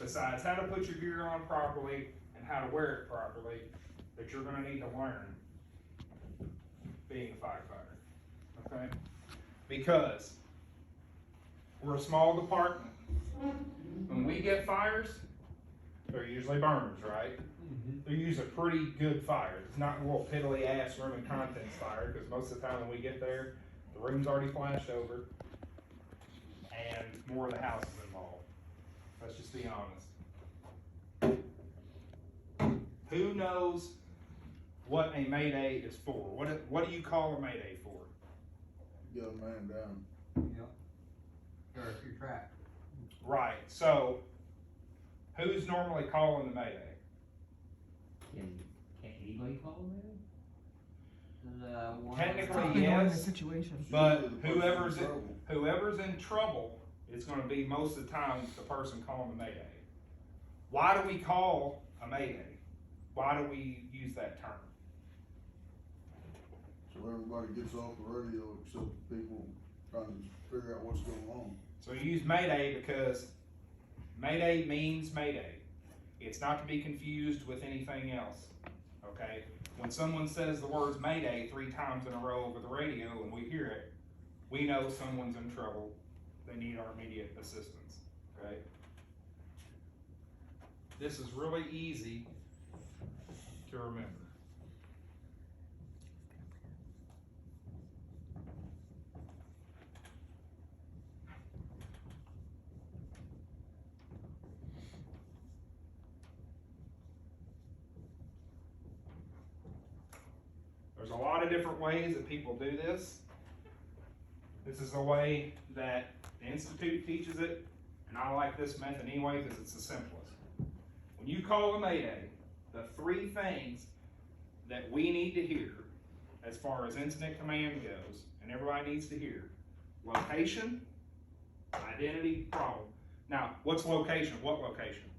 besides how to put your gear on properly and how to wear it properly, that you're gonna need to learn being a firefighter, okay? Because we're a small department. When we get fires, they're usually burners, right? They're usually pretty good fires. It's not a little piddly ass room and contents fire, because most of the time when we get there, the room's already flashed over and more of the house is involved. Let's just be honest. Who knows what a mayday is for? What do you call a mayday for? Get a man down. Yep. Or if you're trapped. Right, so who's normally calling the mayday? Can anybody call them in? Technically, yes, but whoever's in trouble is gonna be most of the time the person calling the mayday. Why do we call a mayday? Why do we use that term? So everybody gets off the radio except the people trying to figure out what's going on. So you use mayday because mayday means mayday. It's not to be confused with anything else, okay? When someone says the words mayday 3 times in a row over the radio and we hear it, we know someone's in trouble. They need our immediate assistance, okay? This is really easy to remember. There's a lot of different ways that people do this. This is the way that the Institute teaches it, and I like this method anyway because it's the simplest. When you call a mayday, the 3 things that we need to hear as far as incident command goes, and everybody needs to hear: location, identity, problem. Now, what's location? What location?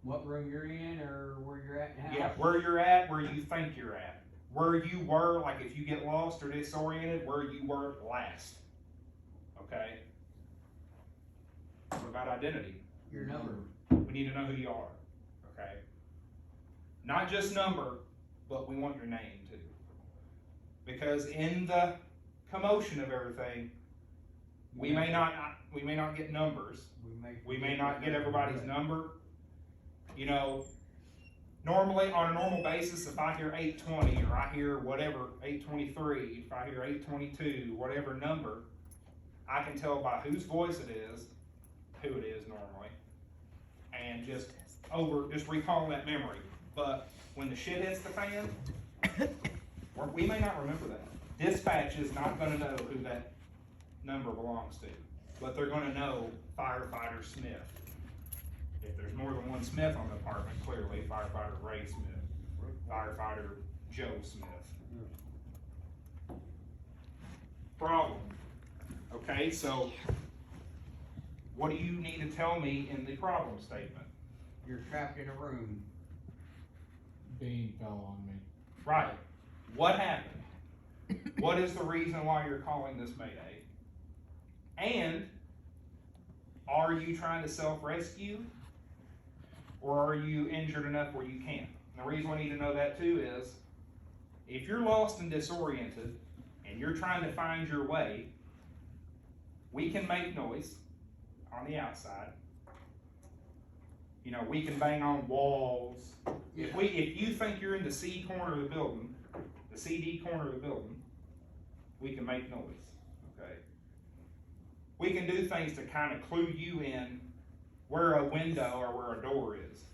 What room you're in or where you're at in the house? Yeah, where you're at, where you think you're at. Where you were, like if you get lost or disoriented, where you were last. Okay? What about identity? Your number. We need to know who you are. Okay? Not just number, but we want your name too. Because in the commotion of everything, we may not get numbers. We may not get everybody's number. You know, normally, on a normal basis, if I hear 820 or I hear whatever, 823, if I hear 822, whatever number, I can tell by whose voice it is, who it is normally, and just recall that memory. But when the shit hits the fan, we may not remember that. Dispatch is not gonna know who that number belongs to, but they're gonna know firefighter Smith. If there's more than one Smith on the department, clearly firefighter Ray Smith, firefighter Joe Smith. Problem. Okay, so what do you need to tell me in the problem statement? You're trapped in a room. Bean fell on me. Right. What happened? What is the reason why you're calling this mayday? And are you trying to self-rescue? Or are you injured enough where you can't? And the reason we need to know that too is, if you're lost and disoriented, and you're trying to find your way, we can make noise on the outside. You know, we can bang on walls. If you think you're in the C corner of the building, the CD corner of the building, we can make noise, okay? We can do things to kind of clue you in where a window or where a door is,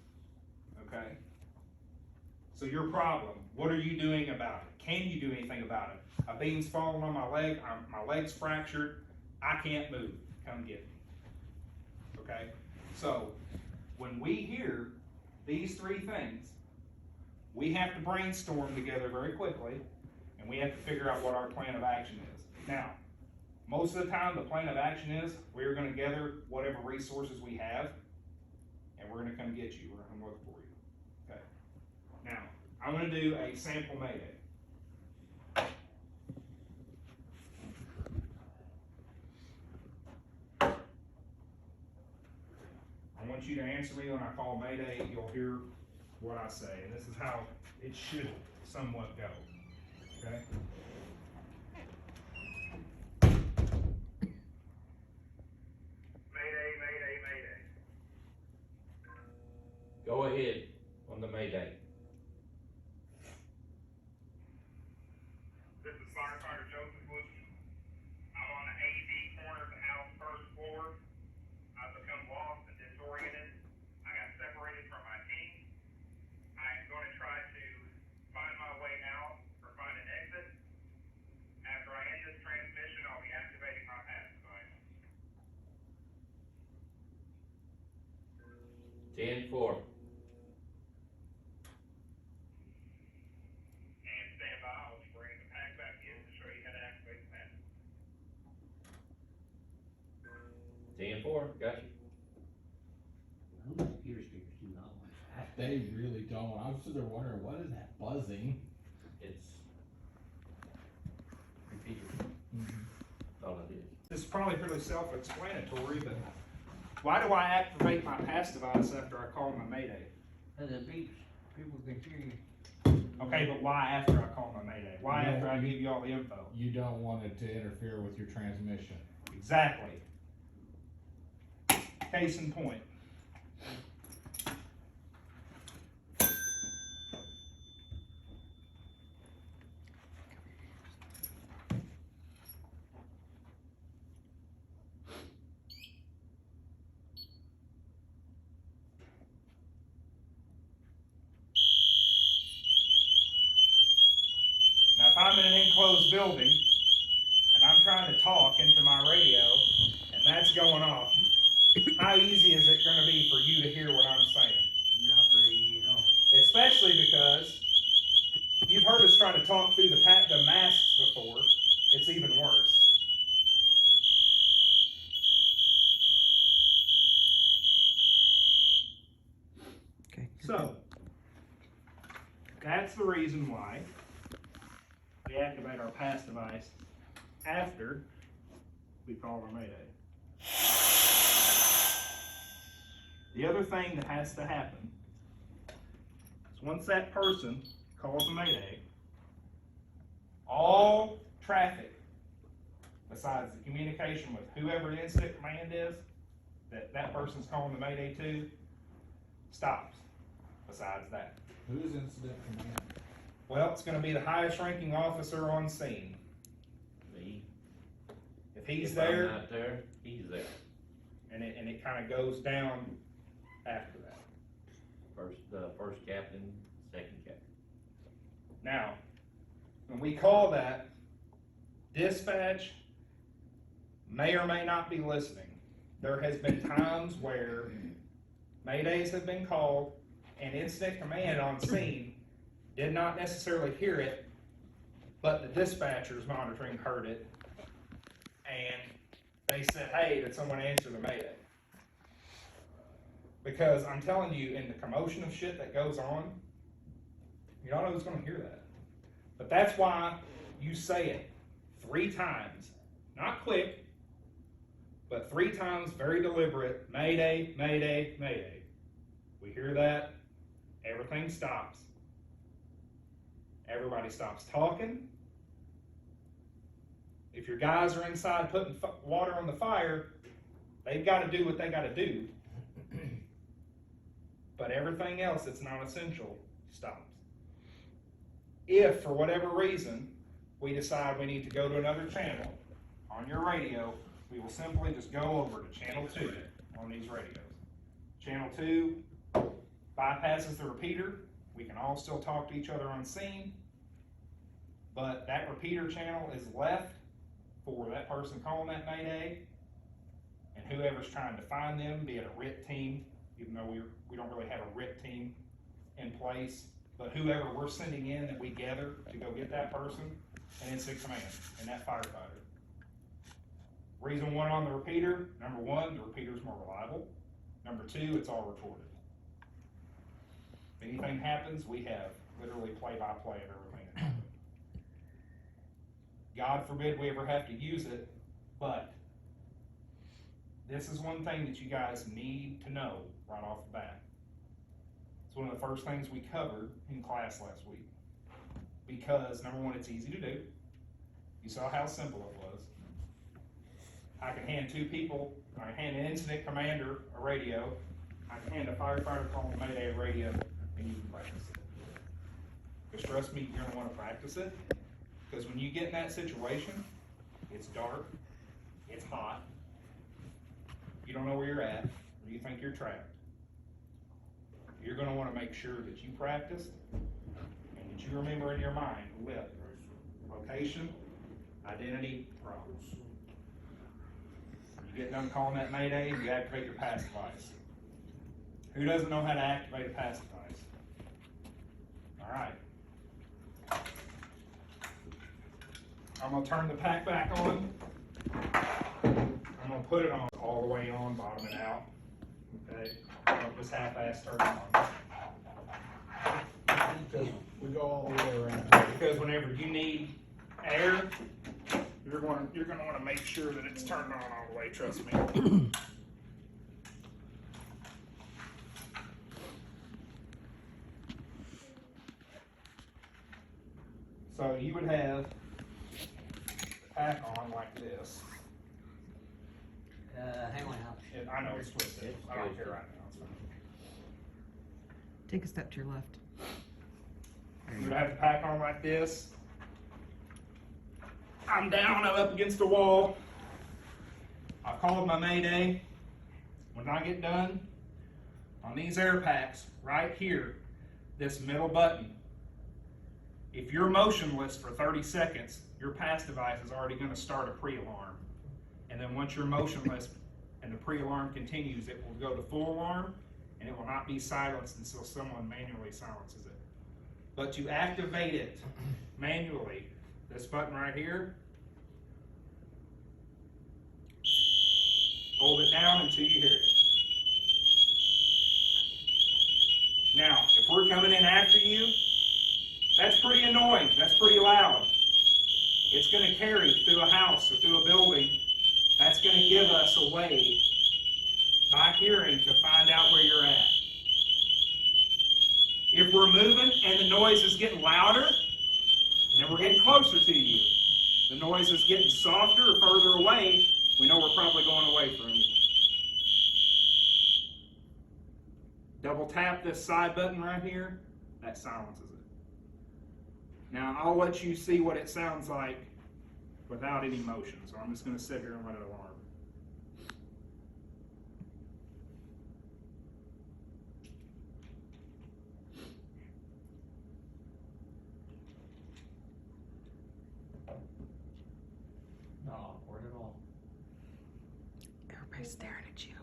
okay? So your problem, what are you doing about it? Can you do anything about it? A beam's falling on my leg, my leg's fractured, I can't move, come get me, okay? So when we hear these 3 things, we have to brainstorm together very quickly, and we have to figure out what our plan of action is. Now, most of the time, the plan of action is we're going to gather whatever resources we have, and we're going to come get you. We're going to come look for you. Okay. Now, I'm going to do a sample mayday. I want want you to answer me when I call Mayday. You'll hear what I say, and this is how it should somewhat go, okay? Mayday, mayday, mayday. Go ahead on the Mayday. This is firefighter Joseph Wooten. I'm on the AD corner of the house, first floor. I've become lost and disoriented. I got separated from my team. I am going to try to find my way out or find an exit. After I end this transmission, I'll be activating my pass device. 10-4. And stand by, I'll be bringing the pack back in to show you how to activate the pass. 10-4, got you. Those computer speakers do not want that. They really don't. I was sitting there wondering, what is that buzzing? It's repeater. That's all it is. This is probably pretty self-explanatory, but why do I activate my pass device after I call my Mayday? And the beeps, people can hear you. Okay, but why after I call my Mayday? Why No, after I you- give you all the info? You don't want it to interfere with your transmission. Exactly. Case in point. Now, if I'm in an enclosed building and I'm trying to talk into my radio and that's going off, how easy is it going to be for you to hear what I'm saying? Not very easy at all. Especially because you've heard us try to talk through the masks before. It's even worse. Okay. So, that's the reason why we activate our pass device after we call our Mayday. The other thing that has to happen is once that person calls a Mayday, all traffic, besides the communication with whoever the incident command is, that person's calling the Mayday to, stops. Besides that. Who's incident command? Well, it's gonna be the highest ranking officer on scene. Me. If he's If there, I'm not there, he's there. and it kinda goes down after that. First captain, second captain. Now, when we call that, dispatch may or may not be listening. There has been times where Maydays have been called and incident command on scene did not necessarily hear it, but the dispatchers monitoring heard it, and they said, hey, did someone answer the Mayday? Because I'm telling you, in the commotion of shit that goes on, you don't know who's gonna hear that. But that's why you say it 3 times, not quick, but 3 times, very deliberate, Mayday, Mayday, Mayday. We hear that, everything stops. Everybody stops talking. If your guys are inside putting water on the fire, they've got to do what they got to do. But everything else that's non-essential stops. If, for whatever reason, we decide we need to go to another channel on your radio, we will simply just go over to channel 2 on these radios. Channel 2 bypasses the repeater. We can all still talk to each other on scene, but that repeater channel is left for that person calling that Mayday and whoever's trying to find them, be it a RIT team, even though we don't really have a RIT team in place, but whoever we're sending in that we gather to go get that person, and incident command, and that firefighter. Reason 1 on the repeater, number 1, the repeater's more reliable. Number 2, it's all recorded. If anything happens, we have literally play-by-play of everything that happened. God forbid we ever have to use it, but this is one thing that you guys need to know right off the bat. It's one of the first things we covered in class last week. Because, number one, it's easy to do. You saw how simple it was. I can hand I can hand an incident commander a radio, I can hand a firefighter calling Mayday a radio, and you can practice it. Because trust me, you're gonna wanna practice it, because when you get in that situation, it's dark, it's hot, you don't know where you're at, or you think you're trapped. You're gonna wanna make sure that you practiced, and that you remember in your mind, LIP, location, identity, problems. You get done calling that Mayday, you activate your pass device. Who doesn't know how to activate a pass device? Alright. I'm gonna turn the pack back on. I'm gonna put it on all the way on, bottom and out. Okay? Don't just half-ass turn it on. Because we go all the way around. Because whenever you need air, you're gonna wanna make sure that it's turned on all the way, trust me. So you would have the pack on like this. Hang on, I know it's twisted. I don't care right now. It's fine. Take a step to your left. You would have the pack on like this. I'm down, I'm up against the wall. I've called my Mayday. When I get done, on these air packs, right here, this middle button, if you're motionless for 30 seconds, your pass device is already gonna start a pre-alarm. And then once you're motionless and the pre-alarm continues, it will go to full alarm and it will not be silenced until someone manually silences it. But to activate it manually, this button right here, hold it down until you hear it. Now, if we're coming in after you, that's pretty annoying, that's pretty loud. It's gonna carry through a house or through a building. That's gonna give us a way, by hearing, to find out where you're at. If we're moving and the noise is getting louder, then we're getting closer to you. The noise is getting softer or further away, we know we're probably going away from you. Double tap this side button right here, that silences it. Now I'll let you see what it sounds like without any motion, so I'm just going to sit here and let it alarm. Not awkward at all. Everybody's staring at you.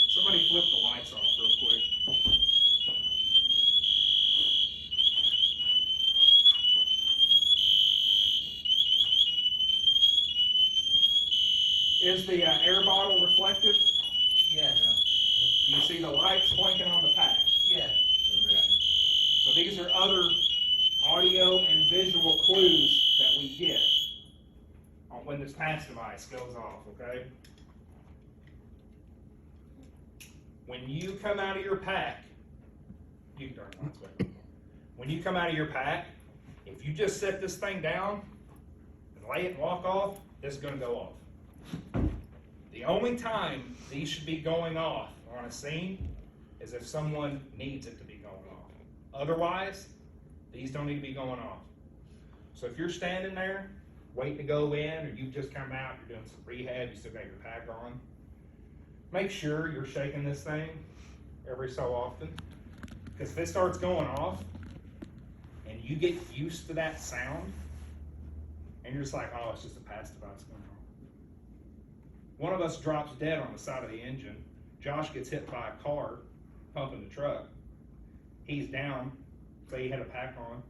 Somebody flip the lights off real quick. Is the air bottle reflective? Yes, Do you see the lights blinking on the pack? yes. So these are other audio and visual clues that we get on when this pass device goes off, okay? When you come out of your pack, you can turn the lights back on. When you come out of your pack, if you just set this thing down and lay it and walk off, this is gonna go off. The only time these should be going off on a scene is if someone needs it to be going off. Otherwise, these don't need to be going off. So if you're standing there, waiting to go in, or you've just come out, you're doing some rehab, you still got your pack on, make sure you're shaking this thing every so often. Because if it starts going off, and you get used to that sound, and you're just like, oh, it's just a pass device going on. One of us drops dead on the side of the engine. Josh gets hit by a car pumping the truck. He's down, say he had a pack on.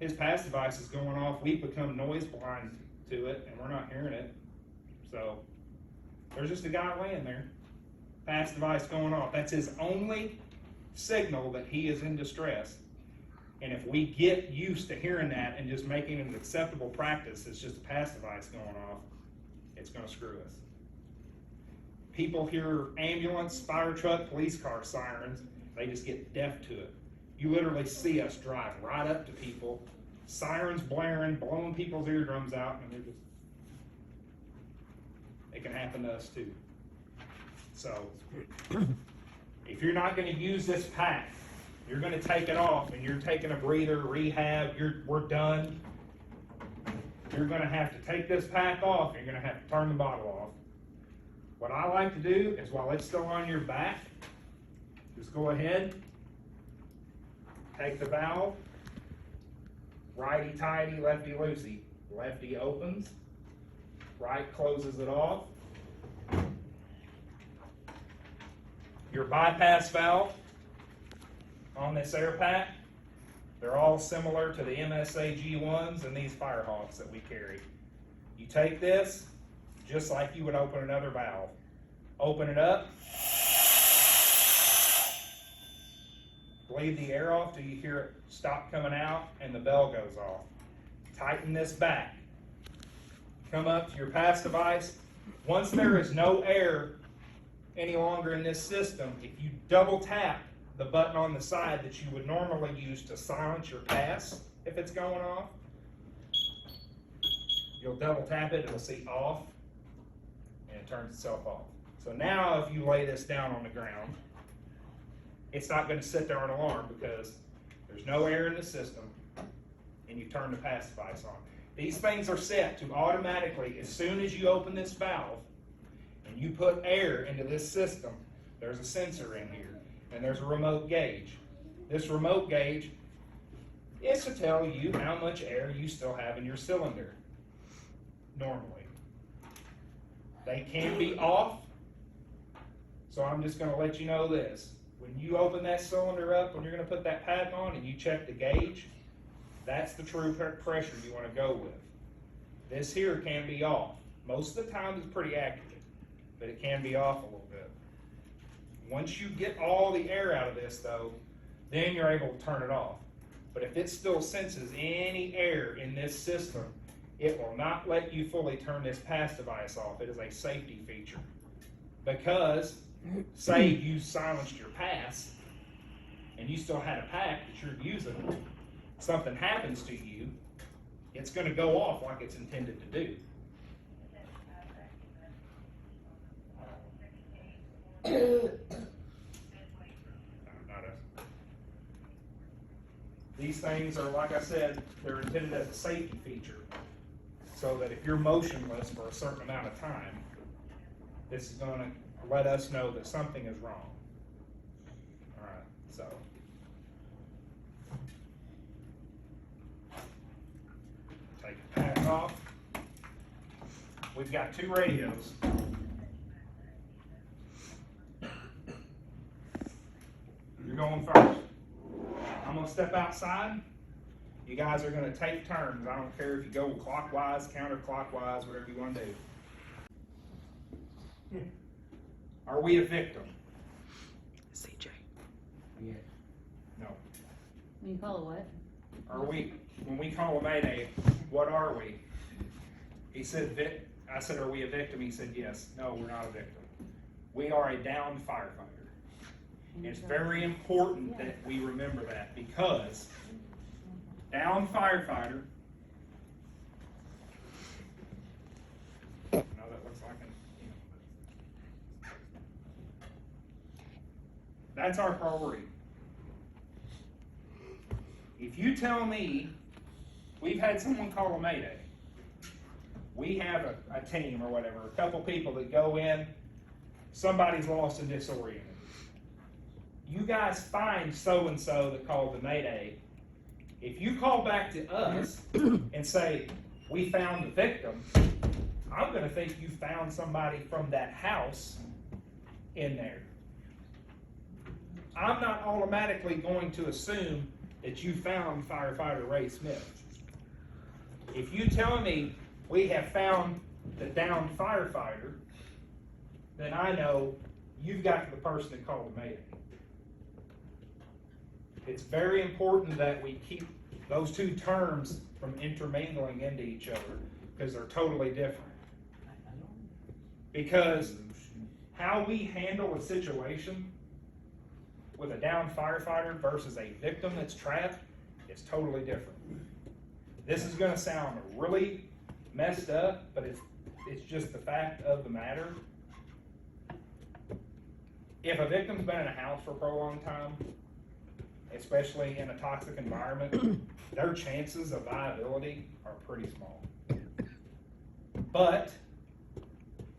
his pass device is going off, we've become noise blind to it, and we're not hearing it. So, there's just a guy laying there, pass device going off. That's his only signal that he is in distress. And if we get used to hearing that and just making it an acceptable practice, it's just a pass device going off, it's gonna screw us. People hear ambulance, fire truck, police car sirens, they just get deaf to it. You literally see us drive right up to people, sirens blaring, blowing people's eardrums out, and they're just, it can happen to us too. So, if you're not gonna use this pack, you're gonna take it off and you're taking a breather, rehab, we're done. You're gonna have to take this pack off and you're gonna have to turn the bottle off. What I like to do is while it's still on your back, just go ahead, take the valve, righty tighty, lefty loosey. Lefty opens, right closes it off. Your bypass valve on this air pack, they're all similar to the MSA G1s and these Firehawks that we carry. You take this, just like you would open another valve. Open it up, bleed the air off till you hear it stop coming out and the bell goes off. Tighten this back. Come up to your pass device. Once there is no air any longer in this system, if you double tap the button on the side that you would normally use to silence your pass if it's going off, you'll double tap it, it'll say off, and it turns itself off. So now if you lay this down on the ground, it's not going to sit there on alarm because there's no air in the system, and you turn the pass device on. These things are set to automatically, as soon as you open this valve, and you put air into this system, there's a sensor in here, and there's a remote gauge. This remote gauge is to tell you how much air you still have in your cylinder, normally. They can be off, so I'm just going to let you know this. When you open that cylinder up, when you're going to put that patent on and you check the gauge, that's the true pressure you want to go with. This here can be off. Most of the time it's pretty accurate, but it can be off a little bit. Once you get all the air out of this though, then you're able to turn it off. But if it still senses any air in this system, it will not let you fully turn this pass device off. It is a safety feature. Because, say you silenced your pass, and you still had a pack that you're using, something happens to you, it's going to go off like it's intended to do. Not us. These things are, like I said, they're intended as a safety feature, so that if you're motionless for a certain amount of time, this is going to let us know that something is wrong. All right, so. Take the pack off. We've got 2 radios. You're going first. I'm going to step outside. You guys are going to take turns. I don't care if you go clockwise, counterclockwise, whatever you want to do. Are we a victim? CJ. Yeah. No. When you call it what? Are we, when we call a mayday, what are we? He said, I said, are we a victim? He said, yes. No, we're not a victim. We are a downed firefighter. It's very important that we remember that, because downed firefighter, no, that looks like that's our priority. If you tell me we've had someone call a mayday, we have a team or whatever, a couple people that go in, somebody's lost and disoriented. You guys find so-and-so that called the mayday. If you call back to us and say, we found the victim, I'm going to think you found somebody from that house in there. I'm not automatically going to assume that that you found firefighter Ray Smith. If you tell me we have found the downed firefighter, then I know you've got the person that called the Mayday. It's very important that we keep those two terms from intermingling into each other, because they're totally different. Because how we handle a situation with a downed firefighter versus a victim that's trapped is totally different. This is gonna sound really messed up, but it's just the fact of the matter. If a victim's been in a house for a prolonged time, especially in a toxic environment, their chances of viability are pretty small. But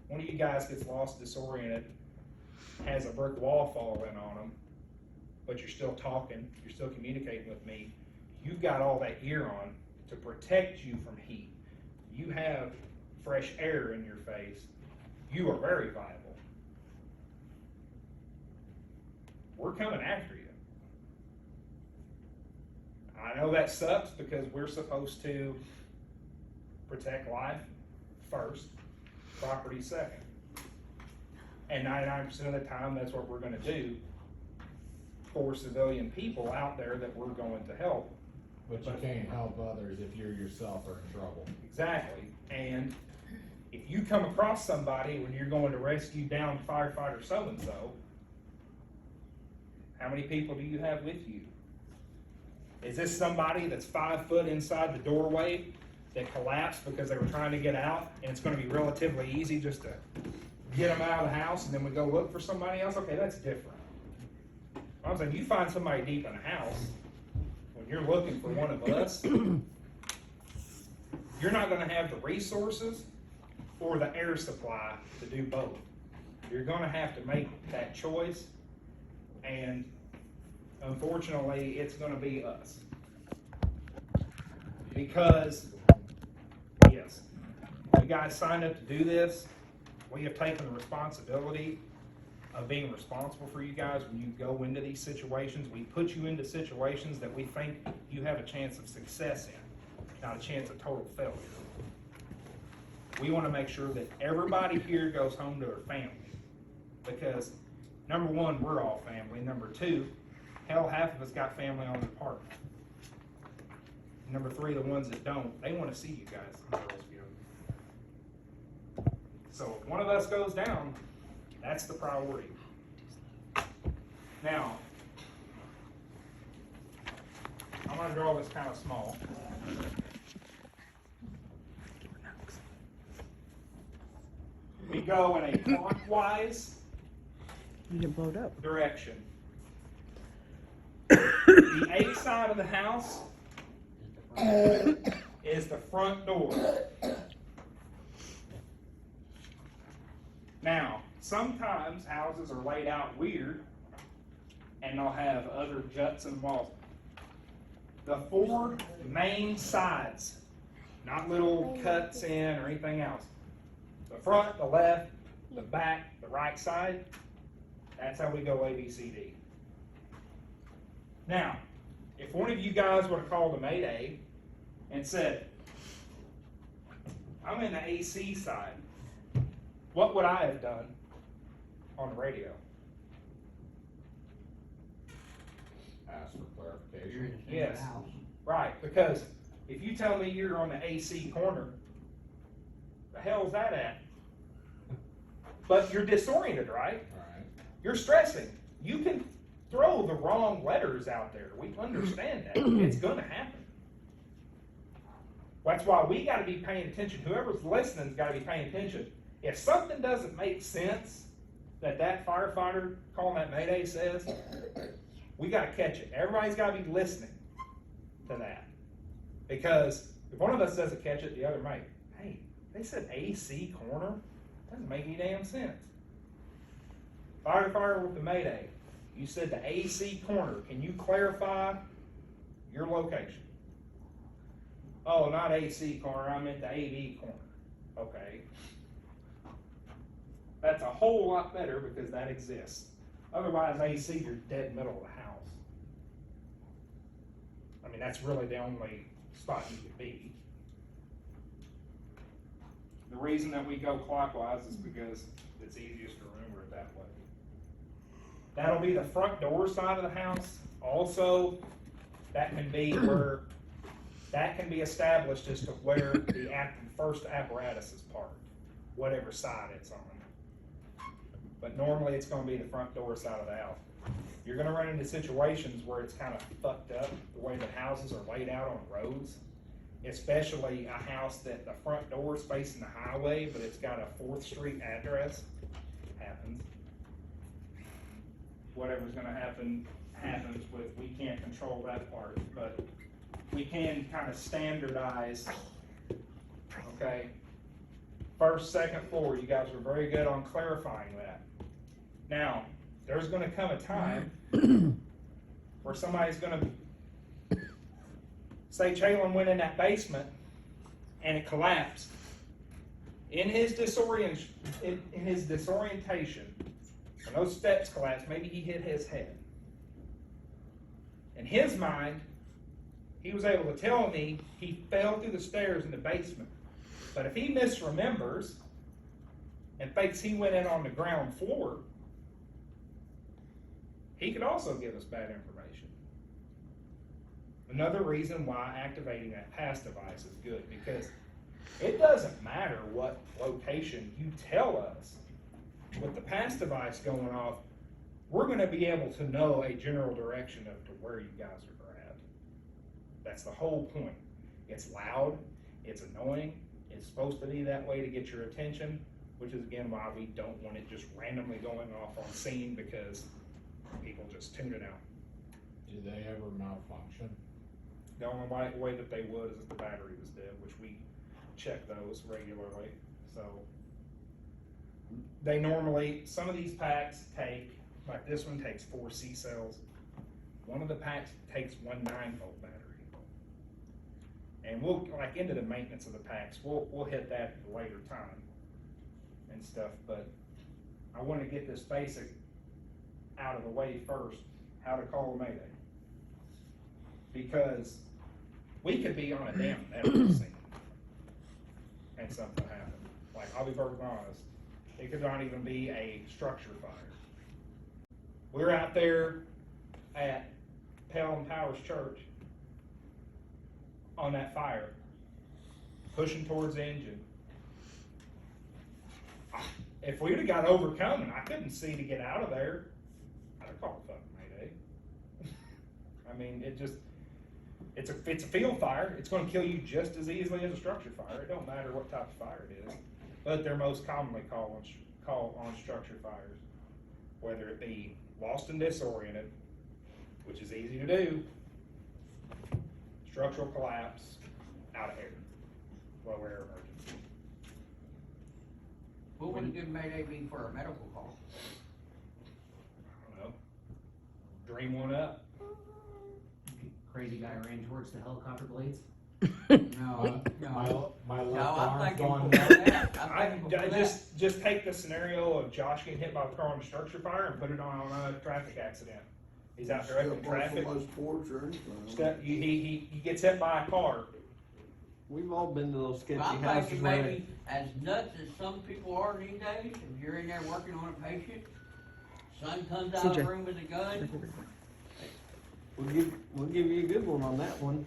one of you guys gets lost, disoriented, has a brick wall fall in on them, but you're still talking, you're still communicating with me, you've got all that gear on to protect you from heat. You have fresh air in your face. You are very viable. We're coming after you. I know that sucks because we're supposed to protect life first, property second. And 99% of the time, that's what we're gonna do for civilian people out there that we're going to help. But you can't help others if you yourself are in trouble. Exactly. And if you come across somebody when you're going to rescue down firefighter so-and-so, how many people do you have with you? Is this somebody that's 5 foot inside the doorway that collapsed because they were trying to get out, and it's gonna be relatively easy just to get them out of the house and then we go look for somebody else? Okay, that's different. I'm saying you find somebody deep in a house, when you're looking for one of us, you're not gonna have the resources or the air supply to do both. You're gonna have to make that choice, and unfortunately, it's gonna be us. Because, yes, you guys signed up to do this. We have taken the responsibility of being responsible for you guys when you go into these situations. We put you into situations that we think you have a chance of success in, not a chance of total failure. We want to make sure that everybody here goes home to their family. Because, number one, we're all family. Number two, hell, half of us got family on the apartment. Number three, the ones that don't, they want to see you guys and girls go. So if one of us goes down, that's the priority. Now, I'm going to draw this kind of small. We go in a clockwise You get blowed up. direction. The A side of the house is the front door. Now, sometimes houses are laid out weird and they'll have other juts and walls. The 4 main sides, not little cuts in or anything else. The front, the left, the back, the right side, that's how we go A, B, C, D. Now, if one of you guys would have called a Mayday and said, I'm in the AC side, what would I have done on the radio? Ask for You're clarification. in Yes. the house. Right, because if you tell me you're on the AC corner, the hell's that at? But you're disoriented, right? Alright. You're stressing. You can throw the wrong letters out there. We understand that. It's gonna happen. That's why we gotta be paying attention. Whoever's listening's gotta be paying attention. If something doesn't make sense that firefighter calling that Mayday says, we gotta catch it. Everybody's gotta be listening to that. Because if one of us doesn't catch it, the other might. Hey, they said AC corner? Doesn't make any damn sense. Firefighter with the Mayday, you said the AC corner. Can you clarify your location? Oh, not AC corner, I meant the AV corner. Okay. That's a whole lot better because that exists. Otherwise, AC, you're dead middle of the house. I mean, that's really the only spot you could be. The reason that we go clockwise is because it's easiest to remember it that way. That'll be the front door side of the house. Also, that can be where, that can be established as to where the first apparatus is parked, whatever side it's on. But normally it's gonna be the front door side of the house. You're gonna run into situations where it's kind of fucked up, the way the houses are laid out on roads. Especially a house that the front door is facing the highway, but it's got a 4th Street address. Happens. Whatever's gonna happen, happens with, we can't control that part, but we can kind of standardize, okay? First, second floor, you guys were very good on clarifying that. Now, there's gonna come a time where somebody's gonna, say Chalon went in that basement and it collapsed. In his disorientation, when those steps collapsed, maybe he hit his head. In his mind, he was able to tell me he fell through the stairs in the basement. But if he misremembers and thinks he went in on the ground floor, he could also give us bad information. Another reason why activating that pass device is good, because it doesn't matter what location you tell us. With the pass device going off, we're gonna be able to know a general direction of to where you guys are at. That's the whole point. It's loud, it's annoying, it's supposed to be that way to get your attention, which is again why we don't want it just randomly going off on scene, because people just tune it out. Do they ever malfunction? The only way that they would is if the battery was dead, which we check those regularly. So they normally, some of these packs take, like this one takes 4 C cells. One of the packs takes 1 9-volt battery. And we'll, like into the maintenance of the packs, we'll hit that at a later time and stuff, but I want to get this basic out of the way first, how to call a mayday. Because we could be on a damn medical scene and something happened. Like, I'll be perfectly honest, it could not even be a structure fire. We're out there at Pelham Powers Church on that fire, pushing towards the engine. If we would have got overcome and I couldn't see to get out of there, I'd have called a fucking mayday. I mean, it's a field fire. It's going to kill you just as easily as a structure fire. It don't matter what type of fire it is. But they're most commonly called on structure fires, whether it be lost and disoriented, which is easy to do, structural collapse, out of air, low air emergency. What would a good mayday be for a medical call? I don't know. Dream one up. Crazy guy ran towards the helicopter blades. No, My left No, arm's I'm going thinking nuts. before that. I'm I thinking before that. just take the scenario of Josh getting hit by a car on a structure fire and put it on a traffic accident. He's out there in traffic. Somebody's porch or anything. He gets hit by a car. We've all been to those sketchy I'm houses thinking where maybe as nuts as some people are these days, if you're in there working on a patient, son comes out of the CJ. room with a gun, we'll give you a good one on that one.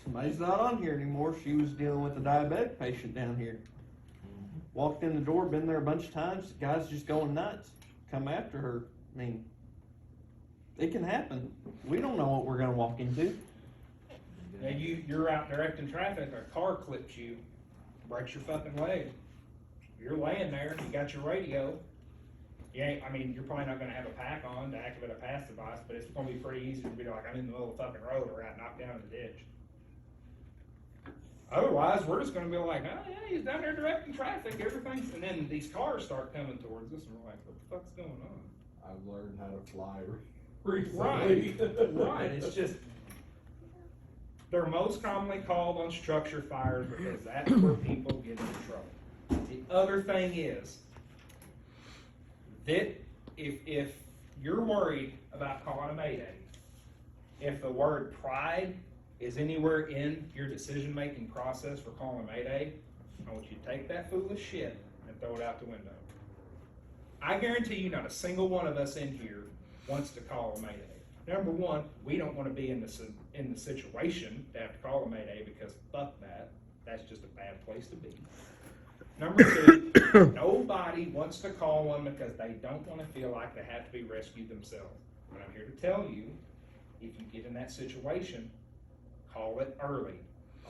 Somebody's not on here anymore. She was dealing with a diabetic patient down here. Walked in the door, been there a bunch of times. The guy's just going nuts. Come after her. I mean, it can happen. We don't know what we're gonna walk into. And you're out directing traffic, a car clips you, breaks your fucking leg. You're laying there, you got your radio. You're probably not gonna have a pack on to activate a pass device, but it's gonna be pretty easy to be like, I'm in the middle of the fucking road or got knocked down in the ditch. Otherwise, we're just gonna be like, oh yeah, he's down there directing traffic, everything's, and then these cars start coming towards us and we're like, what the fuck's going on? I've learned how to fly Right, recently. right, it's just, they're most commonly called on structure fires because that's where people get into trouble. The other thing is, that if you're worried about calling a mayday, if the word pride is anywhere in your decision-making process for calling Mayday, I want you to take that foolish shit and throw it out the window. I guarantee you not a single one of us in here wants to call a Mayday. Number one, we don't want to be in the situation to have to call a Mayday because fuck that. That's just a bad place to be. Number two, nobody wants to call one because they don't want to feel like they have to be rescued themselves. But I'm here to tell you, if you get in that situation, call it early.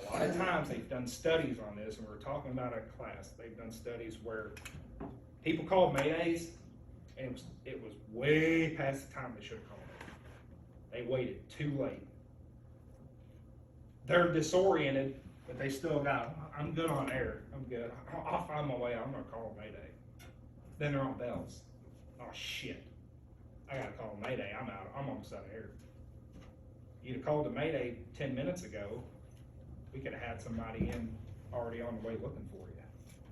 A lot of times they've done studies on this, and we're talking about a class. They've done studies where people called Maydays, and it was way past the time they should have called it. They waited too late. They're disoriented, but they still got, I'm good on air. I'm good. I'll find my way out. I'm going to call Mayday. Then they're on bells. Oh, shit. I got to call Mayday. I'm out. I'm almost out of air. You'd have called a Mayday 10 minutes ago, we could have had somebody in already on the way looking for you,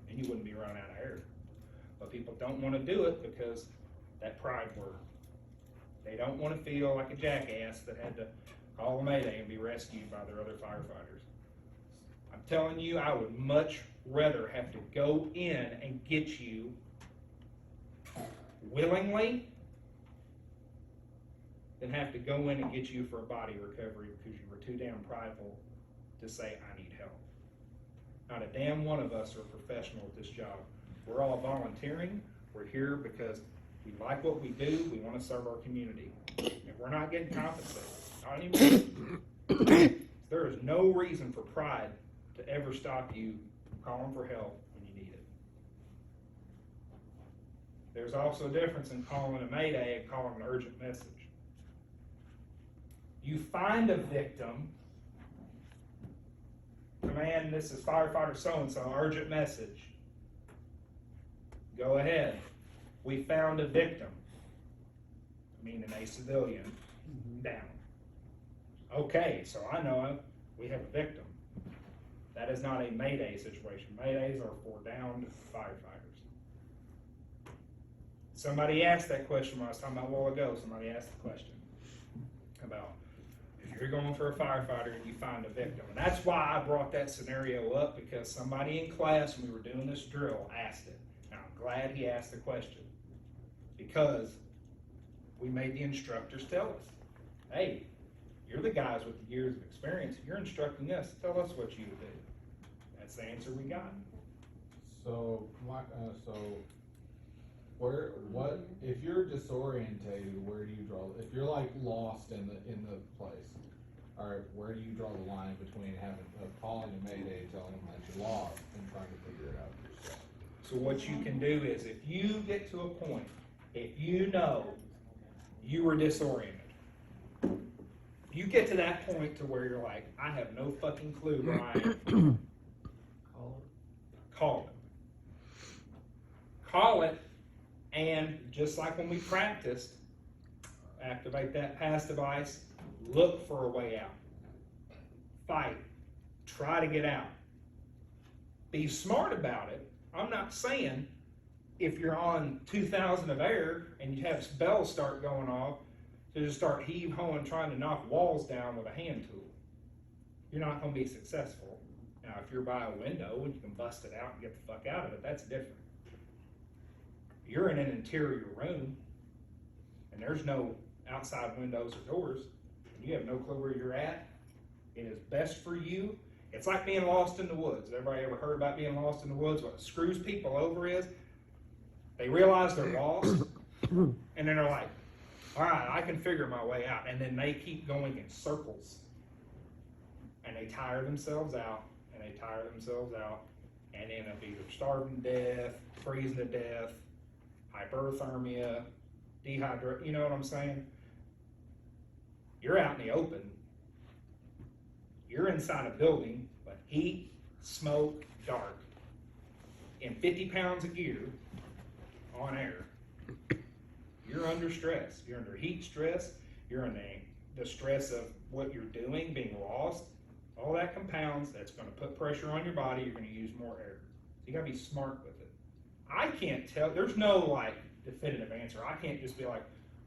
and you wouldn't be running out of air. But people don't want to do it because that pride word. They don't want to feel like a jackass that had to call a Mayday and be rescued by their other firefighters. I'm telling you, I would much rather have to go in and get you willingly than have to go in and get you for a body recovery because you were too damn prideful to say, I need help. Not a damn one of us are professional at this job. We're all volunteering. We're here because we like what we do. We want to serve our community. If we're not getting compensated, not anymore. There is no reason for pride to ever stop you from calling for help when you need it. There's also a difference in calling a Mayday and calling an urgent message. You find a victim, command, this is firefighter so-and-so, urgent message. Go ahead. We found a victim, meaning a civilian, down. Okay, so I know we have a victim. That is not a Mayday situation. Maydays are for downed firefighters. Somebody asked that question when I was talking about a while ago. Somebody asked the question about if you're going for a firefighter and you find a victim. And that's why I brought that scenario up, because somebody in class when we were doing this drill asked it. And I'm glad he asked the question, because we made the instructors tell us, hey, you're the guys with the years of experience. You're instructing us. Tell us what you would do. That's the answer we got. So, what if you're disorientated? Where do you draw? If you're like lost in the place, all right, where do you draw the line between calling a Mayday, telling them that you're lost, and trying to figure it out yourself? So what you can do is, if you get to a point, if you know you were disoriented, you get to that point to where you're like, I have no fucking clue where I am. Call it. Call it, and just like when we practiced, activate that pass device, look for a way out. Fight. Try to get out. Be smart about it. I'm not saying if you're on 2,000 of air and you have bells start going off, to just start heave-hoeing trying to knock walls down with a hand tool. You're not going to be successful. Now, if you're by a window and you can bust it out and get the fuck out of it, that's different. You're in an interior room and there's no outside windows or doors, and you have no clue where you're at. It is best for you. It's like being lost in the woods. Everybody ever heard about being lost in the woods? What screws people over is they realize they're lost, and then they're like, all right, I can figure my way out. And then they keep going in circles. And they tire themselves out, and they tire themselves out, and end up either starving to death, freezing to death, hyperthermia, dehydration, you know what I'm saying? You're out in the open. You're inside a building, but heat, smoke, dark, in 50 pounds of gear on air. You're under stress. You're under heat stress. You're in the stress of what you're doing, being lost. All that compounds. That's going to put pressure on your body. You're going to use more air. So you got to be smart with it. I can't tell. There's no like definitive answer. I can't just be like,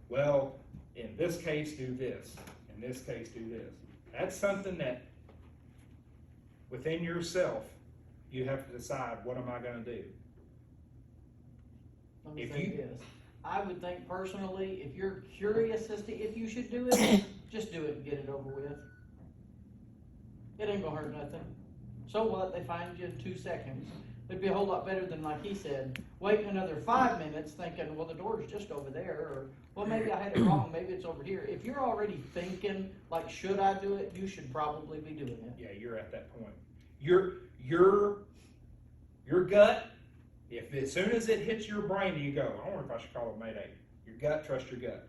well, in this case, do this. In this case, do this. That's something that, within yourself, you have to decide, what am I gonna do? Let me If say you- this, I would think personally, if you're curious as to if you should do it, just do it and get it over with. It ain't gonna hurt nothing. So what, they find you in 2 seconds. It'd be a whole lot better than, like he said, waiting another 5 minutes thinking, well, the door's just over there, or, well, maybe I had it wrong, maybe it's over here. If you're already thinking, like, should I do it, you should probably be doing it. Yeah, you're at that point. Your gut, if as soon as it hits your brain, you go, I wonder if I should call it Mayday. Your gut, trust your gut.